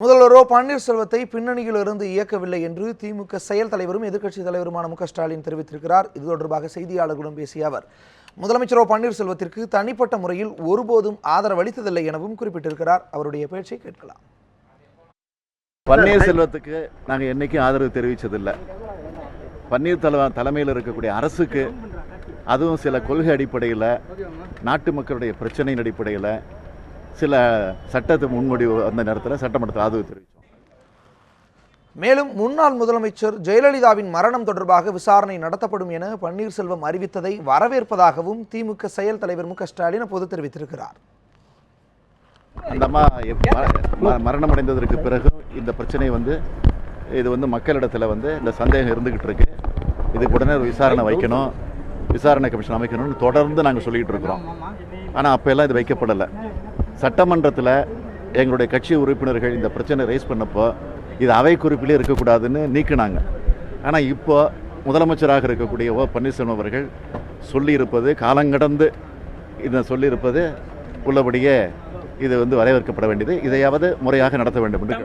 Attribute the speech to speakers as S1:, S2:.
S1: முதல்வர் பன்னீர்செல்வத்தை பின்னணியில் இருந்து இயக்கவில்லை என்று திமுக செயல் தலைவரும் எதிர்க்கட்சி தலைவருமான மு க ஸ்டாலின் தெரிவித்திருக்கிறார். இது தொடர்பாக செய்தியாளர்களிடம் பேசிய அவர், முதலமைச்சர் பன்னீர்செல்வத்திற்கு தனிப்பட்ட முறையில் ஒருபோதும் ஆதரவளித்ததில்லை எனவும் குறிப்பிட்டிருக்கிறார். அவருடைய பேச்சை கேட்கலாம்.
S2: பன்னீர்செல்வத்துக்கு நாங்கள் என்னைக்கும் ஆதரவு தெரிவித்ததில்லை. பன்னீர் தலைமையில் இருக்கக்கூடிய அரசுக்கு, அதுவும் சில கொள்கை அடிப்படையில், நாட்டு மக்களுடைய பிரச்சனையின் அடிப்படையில் சில சட்டத்தை முன்மொழிவு அந்த நேரத்தில் சட்டமன்றத்தில் ஆதரவு தெரிவித்தோம்.
S1: மேலும் முன்னாள் முதலமைச்சர் ஜெயலலிதாவின் மரணம் தொடர்பாக விசாரணை நடத்தப்படும் என பன்னீர்செல்வம் அறிவித்ததை வரவேற்பதாகவும் திமுக செயல் தலைவர் மு க ஸ்டாலின் அப்போது தெரிவித்திருக்கிறார்.
S2: அந்த அம்மா மரணம் அடைந்ததற்கு பிறகு இந்த பிரச்சனை இது மக்களிடத்தில் இந்த சந்தேகம் இருந்துகிட்டு இருக்கு. இதுக்கு உடனே விசாரணை வைக்கணும், விசாரணை கமிஷன் அமைக்கணும்னு தொடர்ந்து நாங்கள் சொல்லிக்கிட்டு இருக்கிறோம். ஆனால் அப்போல்லாம் இது வைக்கப்படலை. சட்டமன்றத்தில் எங்களுடைய கட்சி உறுப்பினர்கள் இந்த பிரச்சனை ரைஸ் பண்ணப்போ இது அவை குறிப்பிலே இருக்கக்கூடாதுன்னு நீக்கினாங்க. ஆனால் இப்போ முதலமைச்சராக இருக்கக்கூடிய பன்னீர்செல்வம் அவர்கள் சொல்லியிருப்பது, காலங்கடந்து இதை சொல்லியிருப்பது உள்ளபடியே இது வரவேற்கப்பட வேண்டியது. இதையாவது முறையாக நடத்த வேண்டும் என்று